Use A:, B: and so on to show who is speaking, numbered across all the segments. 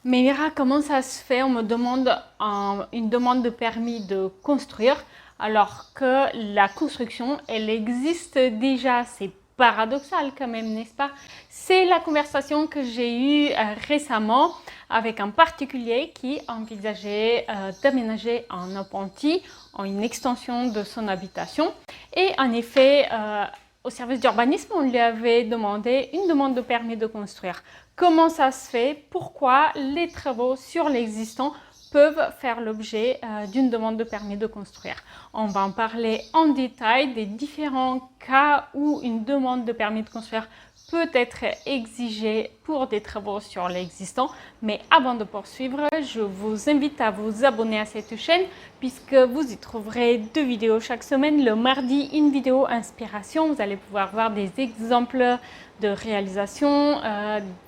A: Mais Mira, comment ça se fait? On me demande une demande de permis de construire alors que la construction, elle existe déjà. C'est paradoxal quand même, n'est-ce pas? C'est la conversation que j'ai eue récemment avec un particulier qui envisageait d'aménager un appentis en une extension de son habitation. Et en effet, au service d'urbanisme, on lui avait demandé une demande de permis de construire. Comment ça se fait? Pourquoi les travaux sur l'existant peuvent faire l'objet d'une demande de permis de construire? On va en parler en détail des différents cas où une demande de permis de construire peut être exigée pour des travaux sur l'existant. Mais avant de poursuivre, je vous invite à vous abonner à cette chaîne puisque vous y trouverez 2 vidéos chaque semaine. Le mardi, une vidéo inspiration. Vous allez pouvoir voir des exemples de réalisation,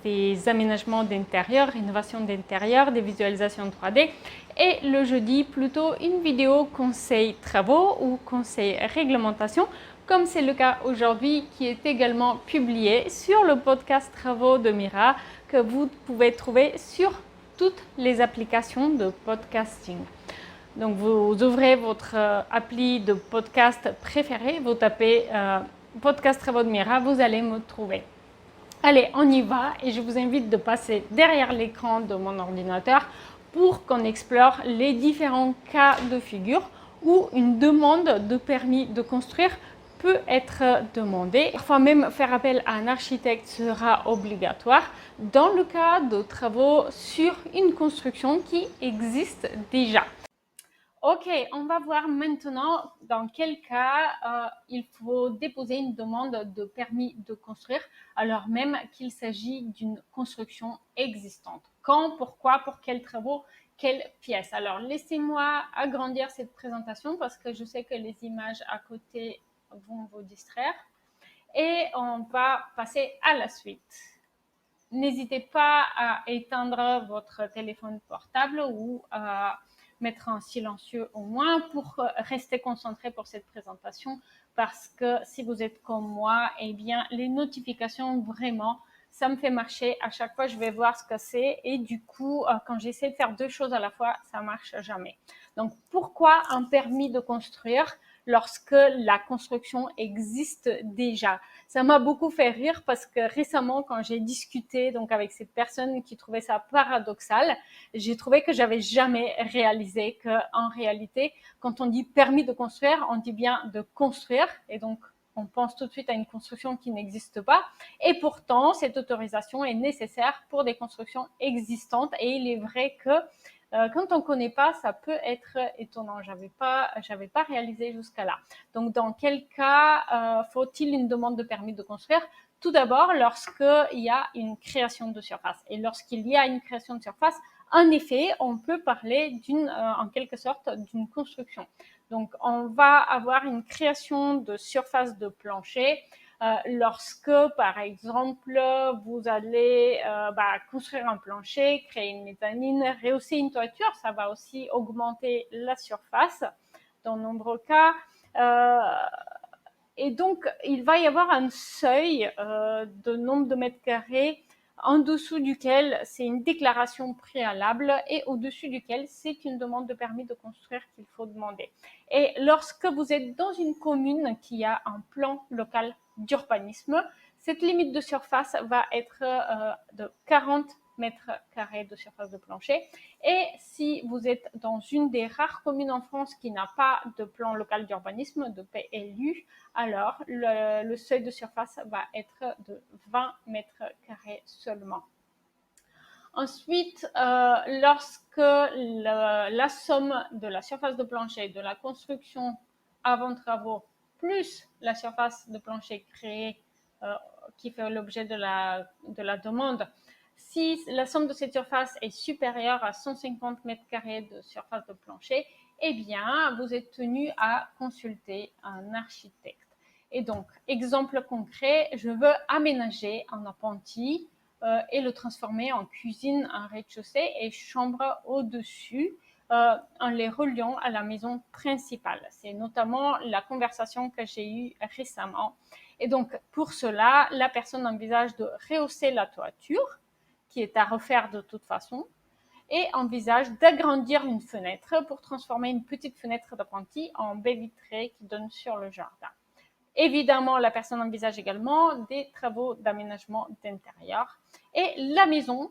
A: des aménagements d'intérieur, rénovation d'intérieur, des visualisations 3D. Et le jeudi, plutôt une vidéo conseil travaux ou conseil réglementation, comme c'est le cas aujourd'hui, qui est également publié sur le podcast Travaux de Mira, que vous pouvez trouver sur toutes les applications de podcasting. Donc vous ouvrez votre appli de podcast préféré, vous tapez podcast Travaux de Mira, vous allez me trouver. Allez, on y va et je vous invite de passer derrière l'écran de mon ordinateur pour qu'on explore les différents cas de figure où une demande de permis de construire peut être demandée. Parfois même faire appel à un architecte sera obligatoire dans le cas de travaux sur une construction qui existe déjà. Ok, on va voir maintenant dans quel cas il faut déposer une demande de permis de construire alors même qu'il s'agit d'une construction existante. Quand, pourquoi, pour quels travaux, quelles pièces. Alors laissez-moi agrandir cette présentation parce que je sais que les images à côté vont vous distraire et on va passer à la suite. N'hésitez pas à éteindre votre téléphone portable ou à mettre en silencieux au moins pour rester concentré pour cette présentation parce que si vous êtes comme moi, eh bien les notifications vraiment ça me fait marcher à chaque fois je vais voir ce que c'est et du coup quand j'essaie de faire 2 choses à la fois ça marche jamais. Donc pourquoi un permis de construire lorsque la construction existe déjà? Ça m'a beaucoup fait rire parce que récemment, quand j'ai discuté donc avec ces personnes qui trouvaient ça paradoxal, j'ai trouvé que j'avais jamais réalisé que en réalité, quand on dit permis de construire, on dit bien de construire et donc on pense tout de suite à une construction qui n'existe pas. Et pourtant, cette autorisation est nécessaire pour des constructions existantes. Et il est vrai que quand on ne connaît pas, ça peut être étonnant. J'avais pas réalisé jusqu'à là. Donc, dans quel cas faut-il une demande de permis de construire? Tout d'abord, lorsqu'il y a une création de surface. Et lorsqu'il y a une création de surface, en effet, on peut parler en quelque sorte, d'une construction. Donc, on va avoir une création de surface de plancher lorsque, par exemple, vous allez construire un plancher, créer une mezzanine, rehausser une toiture, ça va aussi augmenter la surface dans de nombreux cas. Et donc, il va y avoir un seuil de nombre de mètres carrés en dessous duquel c'est une déclaration préalable et au-dessus duquel c'est une demande de permis de construire qu'il faut demander. Et lorsque vous êtes dans une commune qui a un plan local d'urbanisme, cette limite de surface va être de 40 mètres carrés de surface de plancher. Et si vous êtes dans une des rares communes en France qui n'a pas de plan local d'urbanisme, de PLU, alors le seuil de surface va être de 20 mètres carrés seulement. Ensuite, lorsque la somme de la surface de plancher de la construction avant travaux plus la surface de plancher créée qui fait l'objet de la demande, si la somme de cette surface est supérieure à 150 mètres carrés de surface de plancher, eh bien, vous êtes tenu à consulter un architecte. Et donc, exemple concret, je veux aménager un appentis et le transformer en cuisine, en rez-de-chaussée et chambre au-dessus en les reliant à la maison principale. C'est notamment la conversation que j'ai eue récemment. Et donc, pour cela, la personne envisage de rehausser la toiture, qui est à refaire de toute façon, et envisage d'agrandir une fenêtre pour transformer une petite fenêtre d'apprenti en baie vitrée qui donne sur le jardin. Évidemment, la personne envisage également des travaux d'aménagement d'intérieur et la maison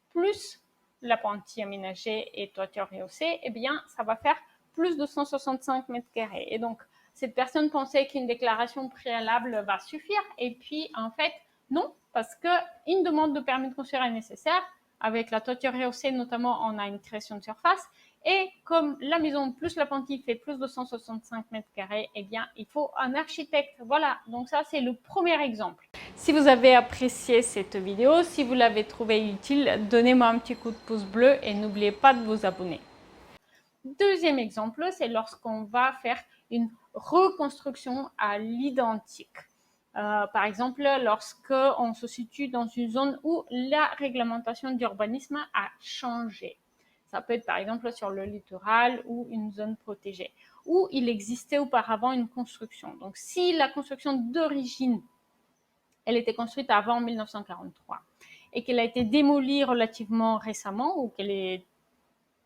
A: plus l'apprenti aménagé et toiture rehaussée, eh bien, ça va faire plus de 165 mètres carrés. Et donc, cette personne pensait qu'une déclaration préalable va suffire. Et puis, en fait, non, parce qu'une demande de permis de construire est nécessaire. Avec la toiture rehaussée, notamment, on a une création de surface. Et comme la maison plus l'apprenti fait plus de 165 mètres carrés, eh bien, il faut un architecte. Voilà, donc ça, c'est le premier exemple. Si vous avez apprécié cette vidéo, si vous l'avez trouvée utile, donnez-moi un petit coup de pouce bleu et n'oubliez pas de vous abonner. Deuxième exemple, c'est lorsqu'on va faire une reconstruction à l'identique. Par exemple, lorsqu'on se situe dans une zone où la réglementation d'urbanisme a changé. Ça peut être par exemple sur le littoral ou une zone protégée, où il existait auparavant une construction. Donc, si la construction d'origine, elle était construite avant 1943 et qu'elle a été démolie relativement récemment ou qu'elle est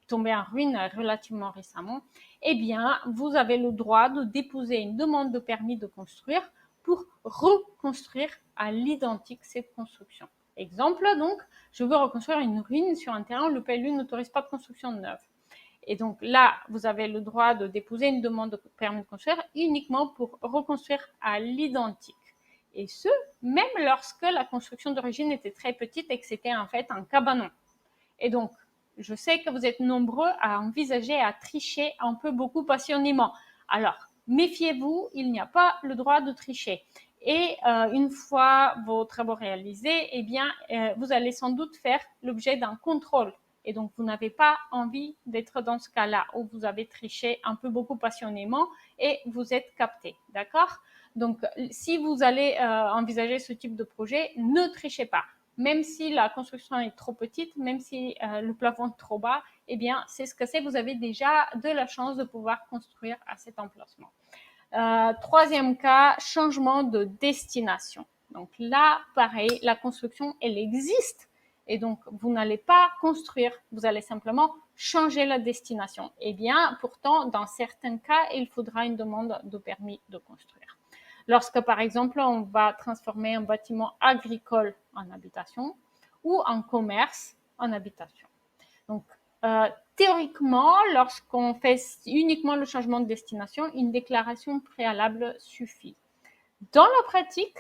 A: tombée en ruine relativement récemment, eh bien, vous avez le droit de déposer une demande de permis de construire pour reconstruire à l'identique cette construction. Exemple, donc, je veux reconstruire une ruine sur un terrain où le PLU n'autorise pas de construction neuve. Et donc là, vous avez le droit de déposer une demande de permis de construire uniquement pour reconstruire à l'identique. Et ce, même lorsque la construction d'origine était très petite et que c'était en fait un cabanon. Et donc, je sais que vous êtes nombreux à envisager, à tricher un peu beaucoup passionnément. Alors, méfiez-vous, il n'y a pas le droit de tricher. Et une fois vos travaux réalisés, eh bien, vous allez sans doute faire l'objet d'un contrôle. Et donc, vous n'avez pas envie d'être dans ce cas-là où vous avez triché un peu beaucoup passionnément et vous êtes capté. D'accord? Donc, si vous allez envisager ce type de projet, ne trichez pas. Même si la construction est trop petite, même si le plafond est trop bas, eh bien, c'est ce que c'est. Vous avez déjà de la chance de pouvoir construire à cet emplacement. Troisième cas, changement de destination. Donc là, pareil, la construction, elle existe. Et donc, vous n'allez pas construire, vous allez simplement changer la destination. Eh bien, pourtant, dans certains cas, il faudra une demande de permis de construire. Lorsque, par exemple, on va transformer un bâtiment agricole en habitation ou en commerce en habitation. Donc, théoriquement, lorsqu'on fait uniquement le changement de destination, une déclaration préalable suffit. Dans la pratique,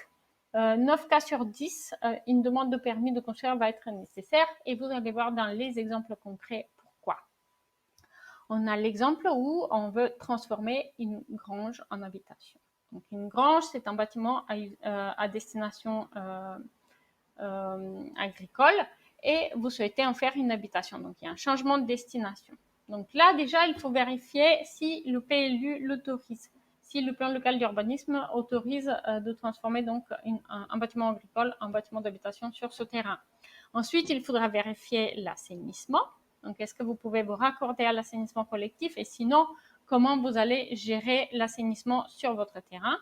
A: 9 cas sur 10, une demande de permis de construire va être nécessaire et vous allez voir dans les exemples concrets pourquoi. On a l'exemple où on veut transformer une grange en habitation. Donc, une grange, c'est un bâtiment à destination agricole et vous souhaitez en faire une habitation. Donc, il y a un changement de destination. Donc là, déjà, il faut vérifier si le PLU l'autorise, si le plan local d'urbanisme autorise de transformer donc un bâtiment agricole en bâtiment d'habitation sur ce terrain. Ensuite, il faudra vérifier l'assainissement. Donc, est-ce que vous pouvez vous raccorder à l'assainissement collectif et sinon, comment vous allez gérer l'assainissement sur votre terrain.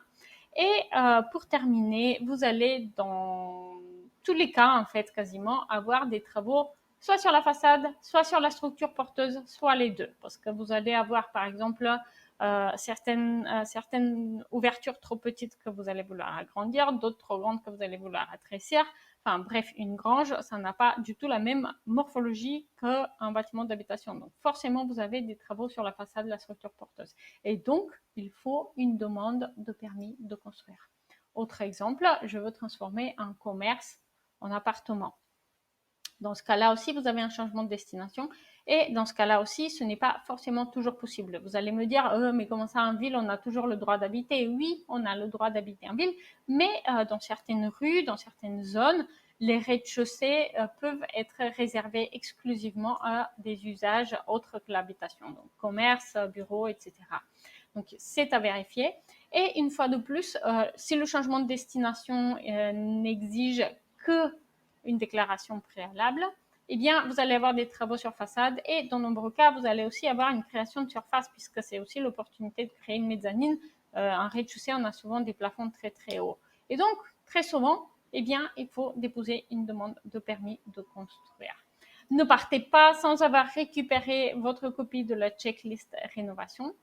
A: Et pour terminer, vous allez dans tous les cas, en fait, quasiment, avoir des travaux soit sur la façade, soit sur la structure porteuse, soit les deux. Parce que vous allez avoir, par exemple, certaines ouvertures trop petites que vous allez vouloir agrandir, d'autres trop grandes que vous allez vouloir rétrécir. Enfin bref, une grange, ça n'a pas du tout la même morphologie qu'un bâtiment d'habitation. Donc forcément, vous avez des travaux sur la façade de la structure porteuse. Et donc, il faut une demande de permis de construire. Autre exemple, je veux transformer un commerce en appartement. Dans ce cas-là aussi, vous avez un changement de destination. Et dans ce cas-là aussi, ce n'est pas forcément toujours possible. Vous allez me dire, mais comment ça en ville, on a toujours le droit d'habiter? Oui, on a le droit d'habiter en ville, mais dans certaines rues, dans certaines zones, les rez-de-chaussée peuvent être réservés exclusivement à des usages autres que l'habitation, donc commerce, bureau, etc. Donc, c'est à vérifier. Et une fois de plus, si le changement de destination n'exige que une déclaration préalable, eh bien, vous allez avoir des travaux sur façade et dans de nombreux cas, vous allez aussi avoir une création de surface puisque c'est aussi l'opportunité de créer une mezzanine. En rez-de-chaussée, on a souvent des plafonds très très hauts. Et donc, très souvent, eh bien, il faut déposer une demande de permis de construire. Ne partez pas sans avoir récupéré votre copie de la checklist rénovation.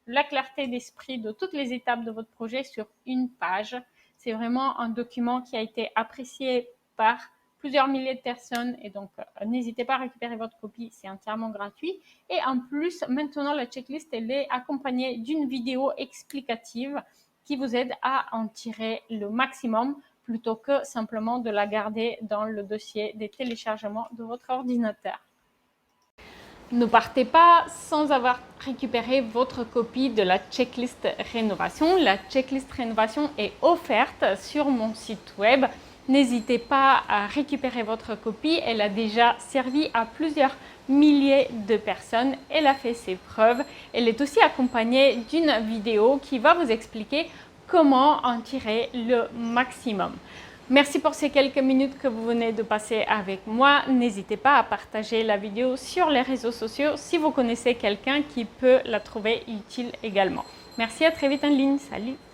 A: La clarté d'esprit de toutes les étapes de votre projet sur une page. C'est vraiment un document qui a été apprécié par plusieurs milliers de personnes et donc n'hésitez pas à récupérer votre copie, c'est entièrement gratuit. Et en plus, maintenant la checklist elle est accompagnée d'une vidéo explicative qui vous aide à en tirer le maximum plutôt que simplement de la garder dans le dossier des téléchargements de votre ordinateur. Ne partez pas sans avoir récupéré votre copie de la checklist rénovation. La checklist rénovation est offerte sur mon site web. N'hésitez pas à récupérer votre copie. Elle a déjà servi à plusieurs milliers de personnes. Elle a fait ses preuves. Elle est aussi accompagnée d'une vidéo qui va vous expliquer comment en tirer le maximum. Merci pour ces quelques minutes que vous venez de passer avec moi. N'hésitez pas à partager la vidéo sur les réseaux sociaux si vous connaissez quelqu'un qui peut la trouver utile également. Merci, à très vite en ligne. Salut!